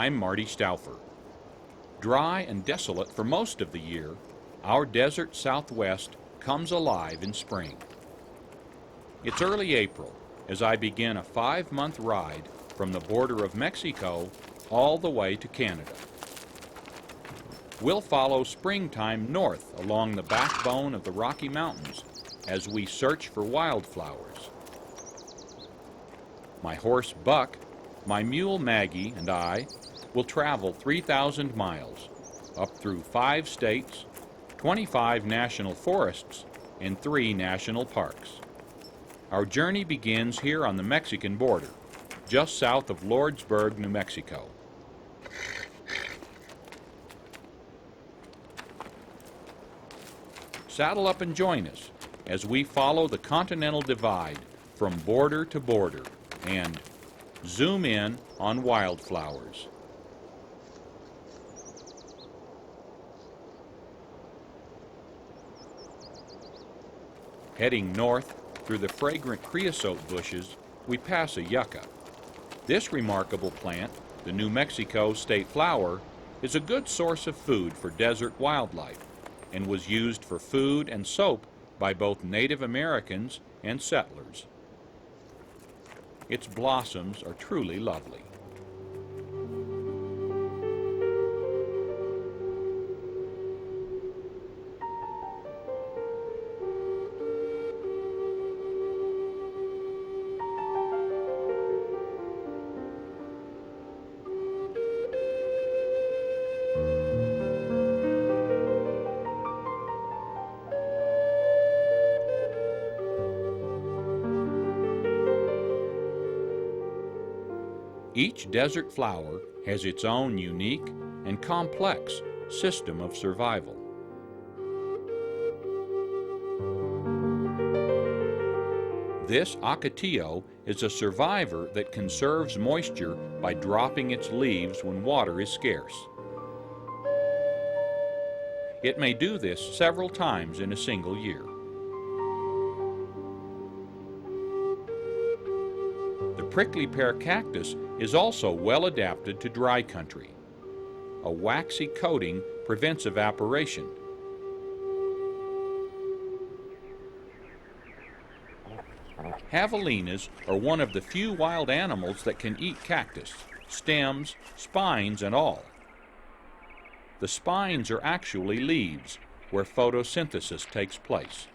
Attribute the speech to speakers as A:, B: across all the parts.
A: I'm Marty Stouffer. Dry and desolate for most of the year, our desert Southwest comes alive in spring. It's early April as I begin a 5-month ride from the border of Mexico all the way to Canada. We'll follow springtime north along the backbone of the Rocky Mountains as we search for wildflowers. My horse Buck, my mule Maggie, and I will travel 3,000 miles up through 5 states, 25 national forests, and 3 national parks. Our journey begins here on the Mexican border, just south of Lordsburg, New Mexico. Saddle up and join us as we follow the Continental Divide from border to border and zoom in on wildflowers. Heading north through the fragrant creosote bushes, we pass a yucca. This remarkable plant, the New Mexico state flower, is a good source of food for desert wildlife and was used for food and soap by both Native Americans and settlers. Its blossoms are truly lovely. Each desert flower has its own unique and complex system of survival. This ocotillo is a survivor that conserves moisture by dropping its leaves when water is scarce. It may do this several times in a single year. The prickly pear cactus is also well adapted to dry country. A waxy coating prevents evaporation. Javelinas are one of the few wild animals that can eat cactus, stems, spines, and all. The spines are actually leaves, where photosynthesis takes place.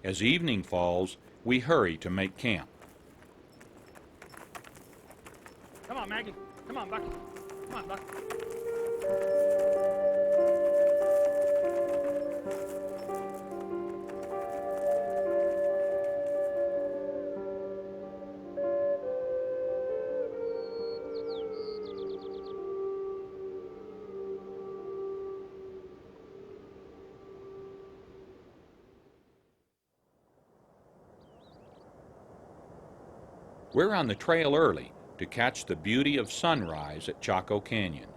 A: As evening falls, we hurry to make camp.
B: Come on, Maggie. Come on, Buck. Come on, Buck.
A: We're on the trail early to catch the beauty of sunrise at Chaco Canyon.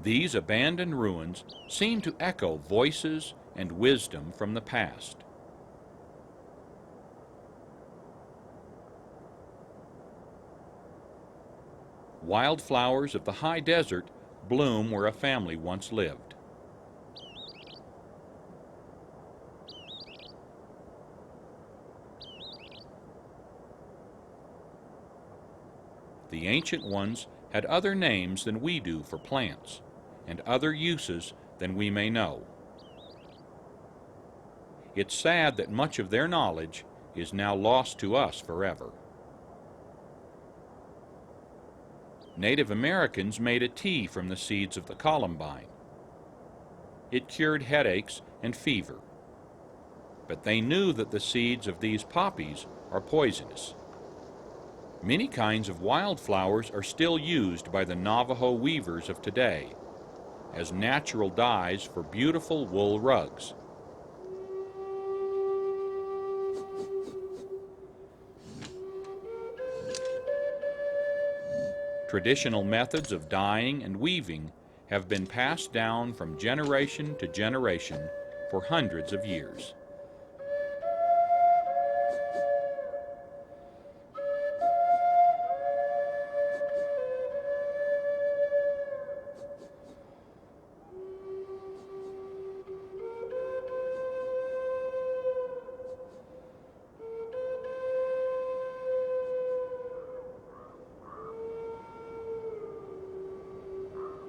A: These abandoned ruins seem to echo voices and wisdom from the past. Wildflowers of the high desert bloom where a family once lived. The ancient ones had other names than we do for plants, and other uses than we may know. It's sad that much of their knowledge is now lost to us forever. Native Americans made a tea from the seeds of the columbine. It cured headaches and fever, but they knew that the seeds of these poppies are poisonous. Many kinds of wildflowers are still used by the Navajo weavers of today as natural dyes for beautiful wool rugs. Traditional methods of dyeing and weaving have been passed down from generation to generation for hundreds of years.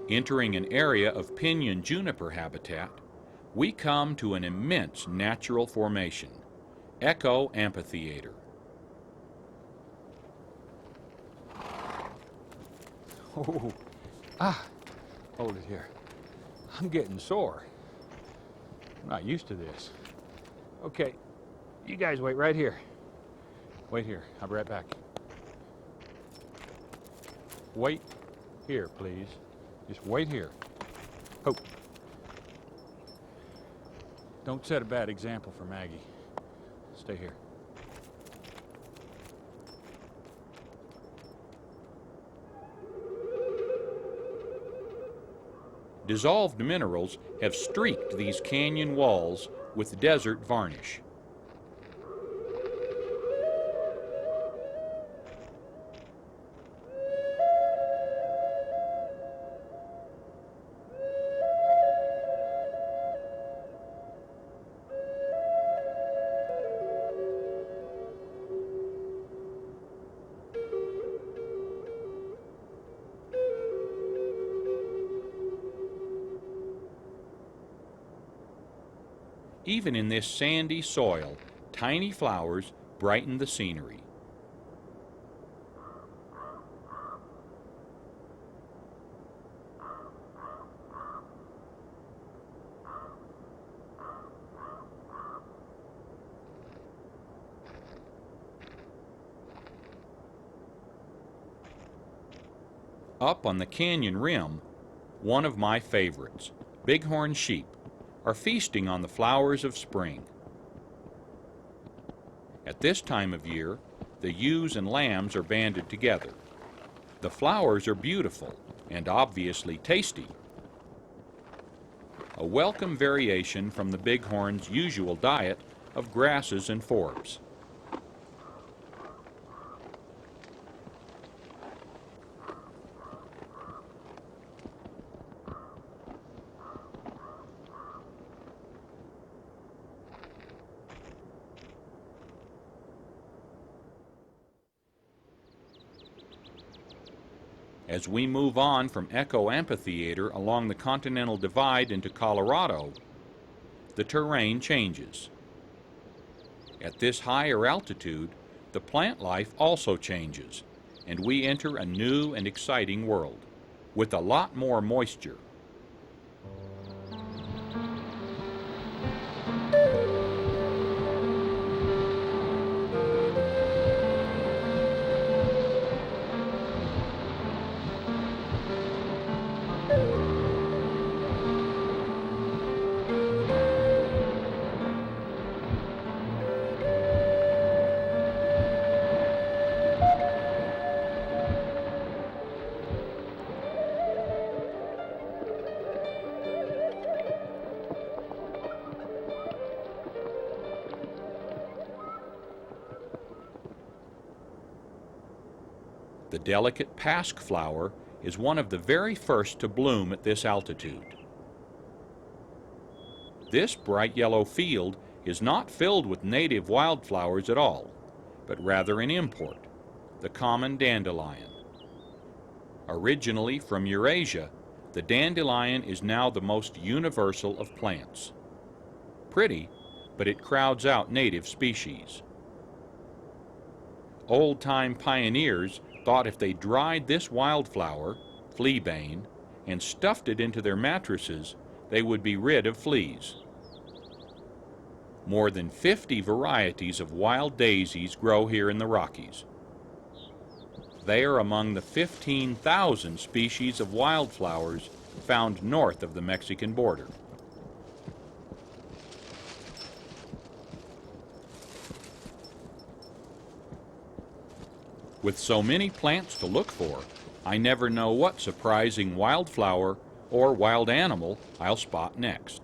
A: Entering an area of pinyon juniper habitat, we come to an immense natural formation, Echo Amphitheater.
C: Oh, hold it here. I'm getting sore. I'm not used to this. Okay, you guys wait right here. Wait here, I'll be right back. Wait here, please. Just wait here. Oh. Don't set a bad example for Maggie. Stay here.
A: Dissolved minerals have streaked these canyon walls with desert varnish. Even in this sandy soil, tiny flowers brighten the scenery. Up on the canyon rim, one of my favorites, bighorn sheep, are feasting on the flowers of spring. At this time of year, the ewes and lambs are banded together. The flowers are beautiful and obviously tasty. A welcome variation from the bighorn's usual diet of grasses and forbs. As we move on from Echo Amphitheater along the Continental Divide into Colorado, the terrain changes. At this higher altitude, the plant life also changes, and we enter a new and exciting world, with a lot more moisture. The delicate pasque flower is one of the very first to bloom at this altitude. This bright yellow field is not filled with native wildflowers at all, but rather an import, the common dandelion. Originally from Eurasia, the dandelion is now the most universal of plants. Pretty, but it crowds out native species. Old-time pioneers thought if they dried this wildflower, fleabane, and stuffed it into their mattresses, they would be rid of fleas. More than 50 varieties of wild daisies grow here in the Rockies. They are among the 15,000 species of wildflowers found north of the Mexican border. With so many plants to look for, I never know what surprising wildflower or wild animal I'll spot next.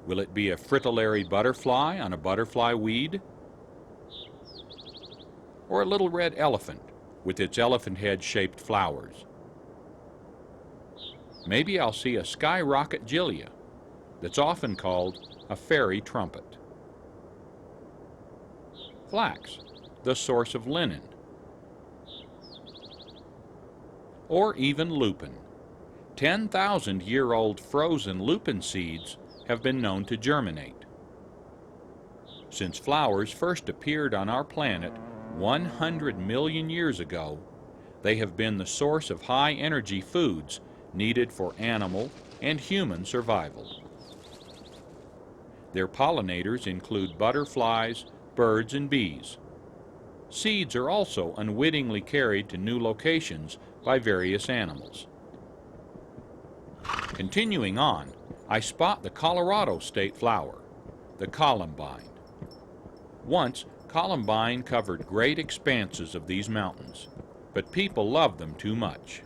A: Will it be a fritillary butterfly on a butterfly weed? Or a little red elephant with its elephant head-shaped flowers? Maybe I'll see a skyrocket gilia that's often called a fairy trumpet. Flax, the source of linen. Or even lupin. 10,000-year-old frozen lupin seeds have been known to germinate. Since flowers first appeared on our planet 100 million years ago, they have been the source of high-energy foods needed for animal and human survival. Their pollinators include butterflies, birds, and bees. Seeds are also unwittingly carried to new locations by various animals. Continuing on, I spot the Colorado state flower, the columbine. Once, columbine covered great expanses of these mountains, but people loved them too much.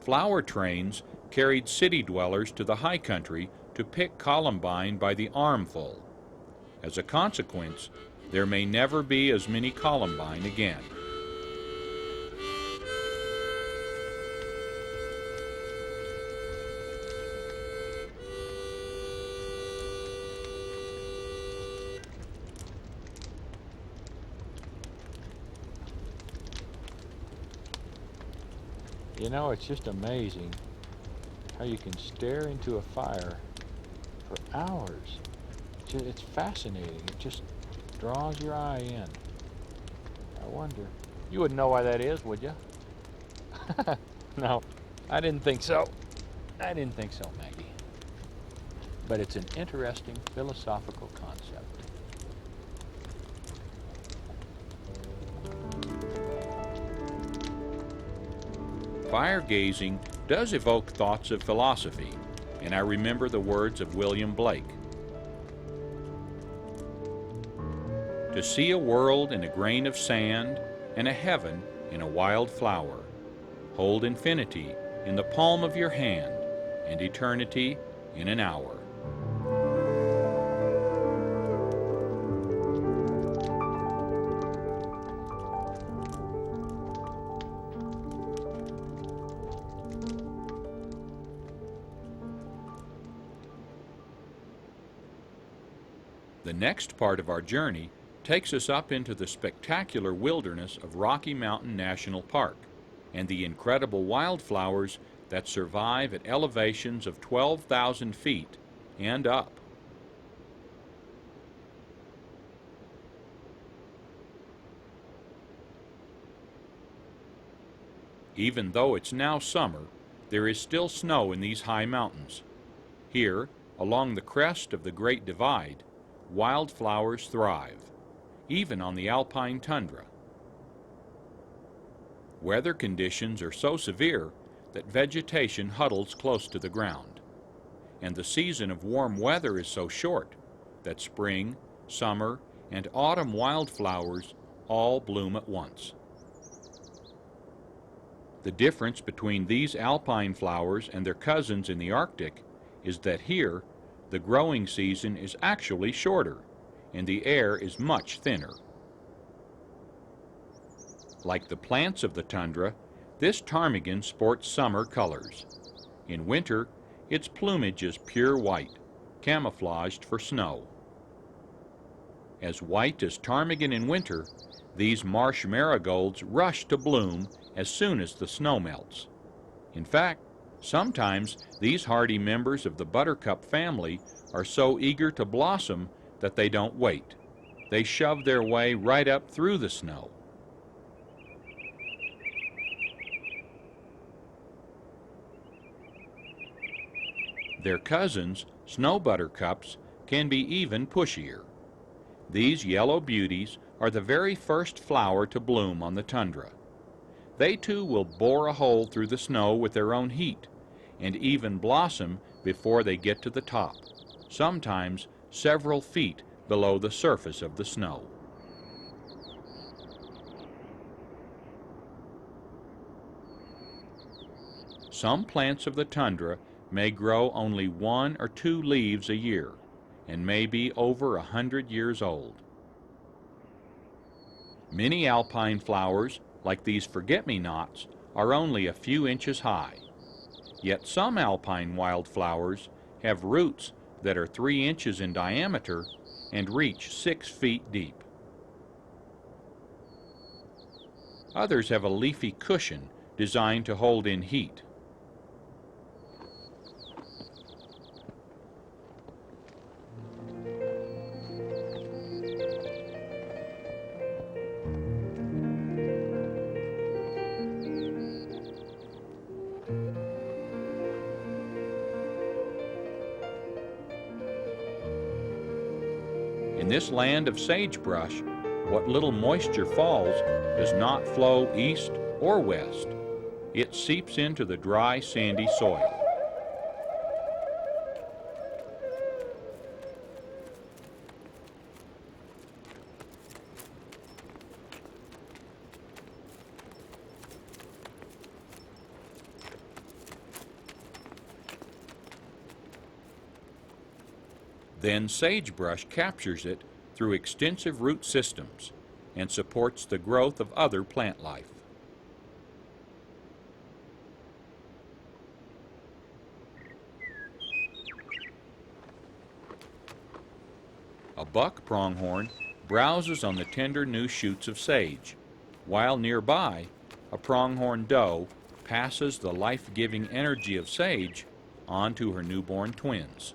A: Flower trains carried city dwellers to the high country to pick columbine by the armful. As a consequence, there may never be as many columbine again.
C: You know, it's just amazing how you can stare into a fire for hours. It's fascinating. It just draws your eye in. I wonder. You wouldn't know why that is, would you? No, I didn't think so. I didn't think so, Maggie. But it's an interesting philosophical concept.
A: Fire gazing does evoke thoughts of philosophy, and I remember the words of William Blake. To see a world in a grain of sand, and a heaven in a wild flower. Hold infinity in the palm of your hand, and eternity in an hour. The next part of our journey takes us up into the spectacular wilderness of Rocky Mountain National Park and the incredible wildflowers that survive at elevations of 12,000 feet and up. Even though it's now summer, there is still snow in these high mountains. Here, along the crest of the Great Divide, wildflowers thrive, even on the alpine tundra. Weather conditions are so severe that vegetation huddles close to the ground, and the season of warm weather is so short that spring, summer, and autumn wildflowers all bloom at once. The difference between these alpine flowers and their cousins in the Arctic is that here, the growing season is actually shorter, and the air is much thinner. Like the plants of the tundra, this ptarmigan sports summer colors. In winter, its plumage is pure white, camouflaged for snow. As white as ptarmigan in winter, these marsh marigolds rush to bloom as soon as the snow melts. In fact, sometimes these hardy members of the buttercup family are so eager to blossom that they don't wait. They shove their way right up through the snow. Their cousins, snow buttercups, can be even pushier. These yellow beauties are the very first flower to bloom on the tundra. They too will bore a hole through the snow with their own heat, and even blossom before they get to the top, sometimes several feet below the surface of the snow. Some plants of the tundra may grow only 1 or 2 leaves a year, and may be over 100 years old. Many alpine flowers, like these forget-me-nots, are only a few inches high. Yet some alpine wildflowers have roots that are 3 inches in diameter and reach 6 feet deep. Others have a leafy cushion designed to hold in heat. In this land of sagebrush, what little moisture falls does not flow east or west. It seeps into the dry, sandy soil. Then sagebrush captures it through extensive root systems and supports the growth of other plant life. A buck pronghorn browses on the tender new shoots of sage, while nearby a pronghorn doe passes the life-giving energy of sage on to her newborn twins.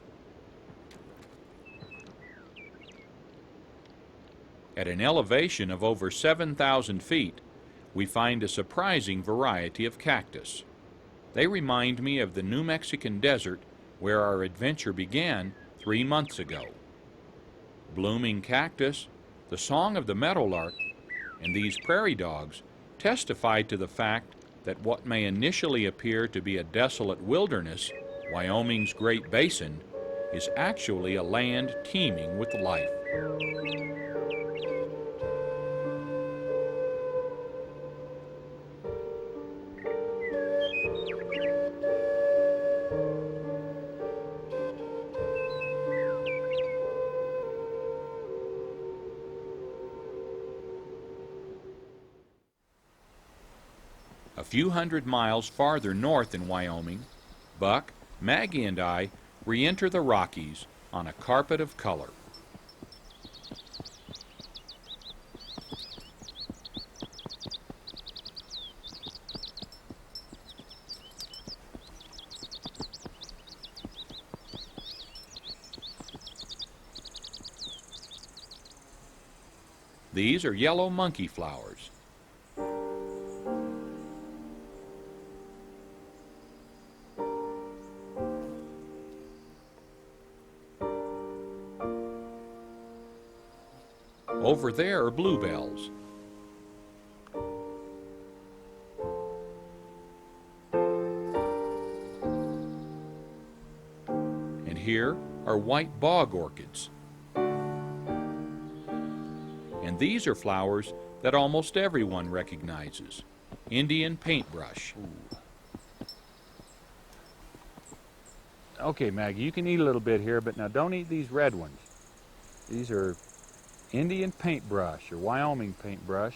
A: At an elevation of over 7,000 feet, we find a surprising variety of cactus. They remind me of the New Mexican desert where our adventure began 3 months ago. Blooming cactus, the song of the meadowlark, and these prairie dogs testify to the fact that what may initially appear to be a desolate wilderness, Wyoming's Great Basin, is actually a land teeming with life. A few hundred miles farther north in Wyoming, Buck, Maggie, and I re-enter the Rockies on a carpet of color. These are yellow monkey flowers. Over there are bluebells. And here are white bog orchids. And these are flowers that almost everyone recognizes. Indian paintbrush.
C: Okay, Maggie, you can eat a little bit here, but now don't eat these red ones. These are Indian paintbrush or Wyoming paintbrush.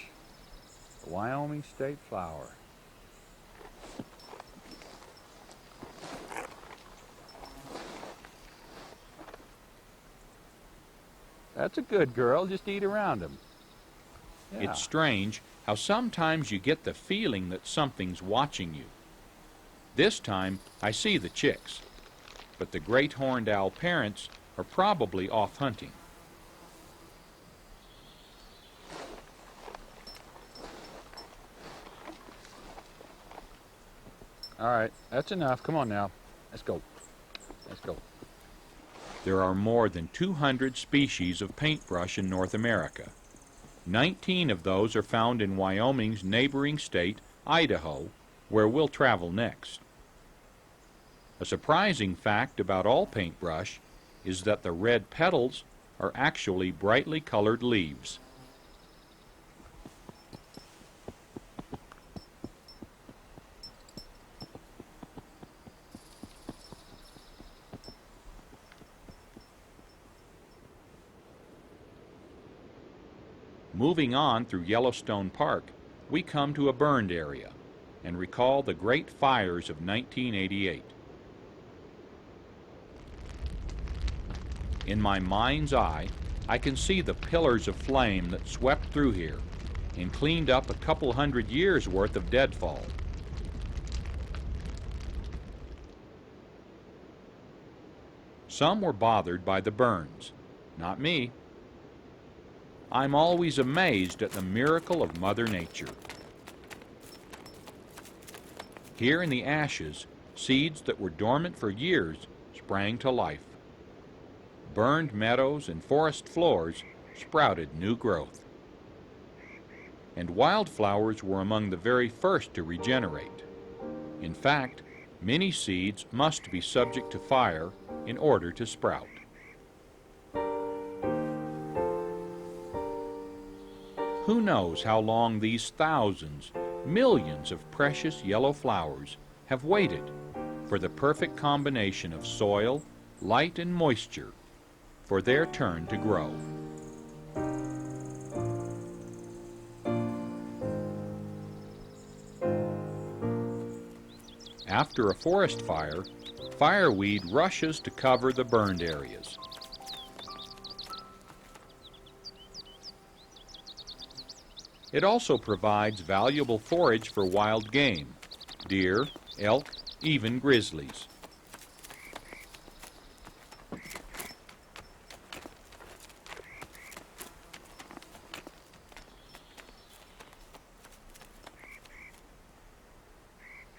C: The Wyoming state flower. That's a good girl. Just eat around him. Yeah.
A: It's strange how sometimes you get the feeling that something's watching you. This time, I see the chicks, but the great horned owl parents are probably off hunting.
C: All right, that's enough. Come on now. Let's go. Let's go.
A: There are more than 200 species of paintbrush in North America. 19 of those are found in Wyoming's neighboring state, Idaho, where we'll travel next. A surprising fact about all paintbrush is that the red petals are actually brightly colored leaves. Moving on through Yellowstone Park, we come to a burned area and recall the great fires of 1988. In my mind's eye, I can see the pillars of flame that swept through here and cleaned up a couple hundred years' worth of deadfall. Some were bothered by the burns, not me. I'm always amazed at the miracle of Mother Nature. Here in the ashes, seeds that were dormant for years sprang to life. Burned meadows and forest floors sprouted new growth. And wildflowers were among the very first to regenerate. In fact, many seeds must be subject to fire in order to sprout. Who knows how long these thousands, millions of precious yellow flowers have waited for the perfect combination of soil, light, and moisture for their turn to grow. After a forest fire, fireweed rushes to cover the burned areas. It also provides valuable forage for wild game, deer, elk, even grizzlies.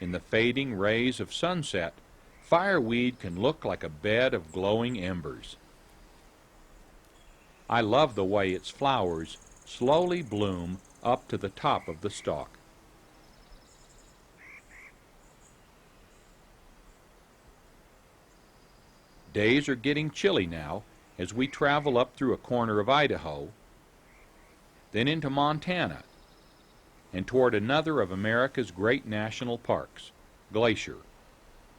A: In the fading rays of sunset, fireweed can look like a bed of glowing embers. I love the way its flowers slowly bloom up to the top of the stalk. Days are getting chilly now as we travel up through a corner of Idaho, then into Montana, and toward another of America's great national parks, Glacier,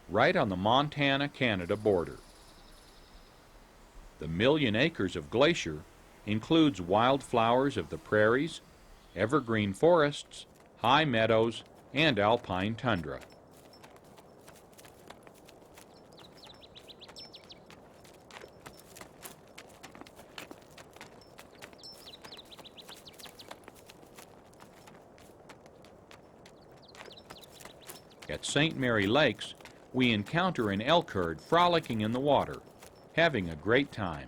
A: right on the Montana-Canada border. The 1,000,000 acres of Glacier includes wildflowers of the prairies, evergreen forests, high meadows, and alpine tundra. At St. Mary Lakes, we encounter an elk herd frolicking in the water, having a great time.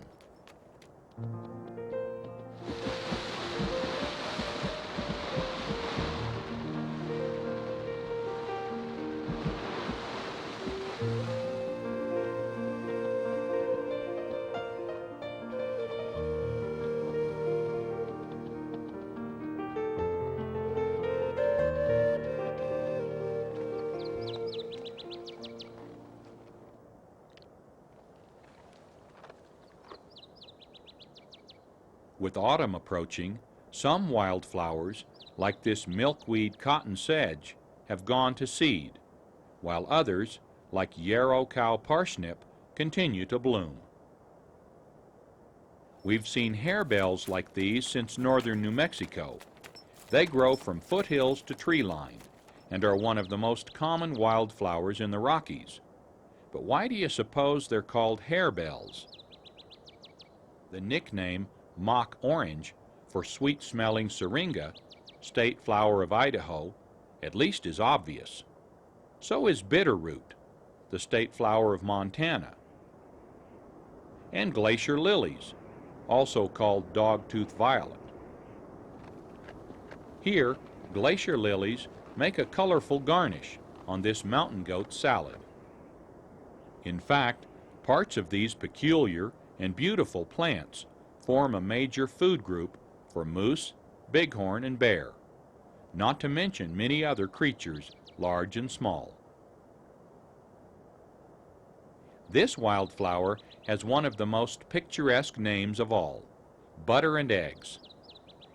A: With autumn approaching, some wildflowers, like this milkweed cotton sedge, have gone to seed, while others, like yarrow cow parsnip, continue to bloom. We've seen harebells like these since northern New Mexico, They grow from foothills to tree line and are one of the most common wildflowers in the Rockies. But why do you suppose they're called harebells? The nickname mock orange for sweet-smelling syringa, state flower of Idaho, at least is obvious. So is bitterroot, the state flower of Montana. And glacier lilies, also called dogtooth violet. Here, glacier lilies make a colorful garnish on this mountain goat salad. In fact, parts of these peculiar and beautiful plants form a major food group for moose, bighorn, and bear, not to mention many other creatures, large and small. This wildflower has one of the most picturesque names of all, butter and eggs.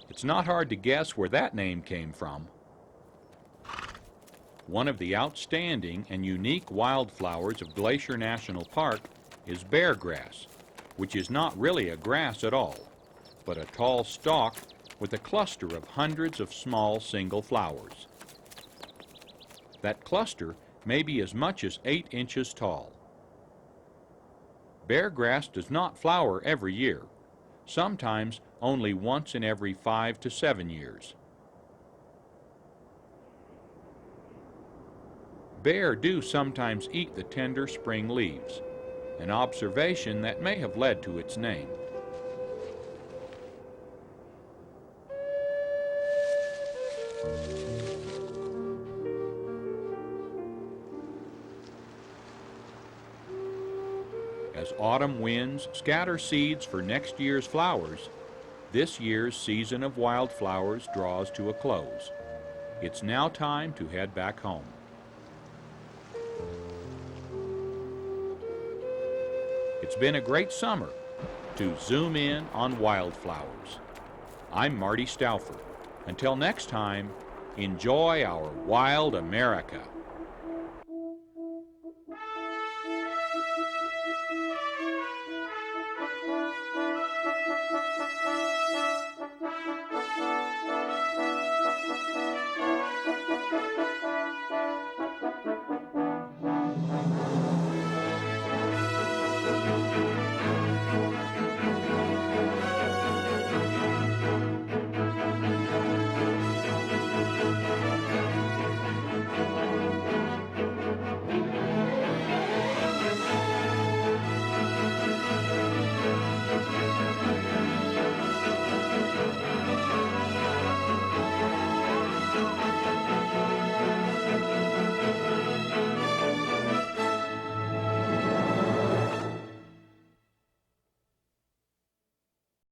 A: It's not hard to guess where that name came from. One of the outstanding and unique wildflowers of Glacier National Park is beargrass, which is not really a grass at all, but a tall stalk with a cluster of hundreds of small single flowers. That cluster may be as much as 8 inches tall. Beargrass does not flower every year, sometimes only once in every 5 to 7 years. Bear do sometimes eat the tender spring leaves, an observation that may have led to its name. As autumn winds scatter seeds for next year's flowers, this year's season of wildflowers draws to a close. It's now time to head back home. It's been a great summer to zoom in on wildflowers. I'm Marty Stouffer. Until next time, enjoy our wild America.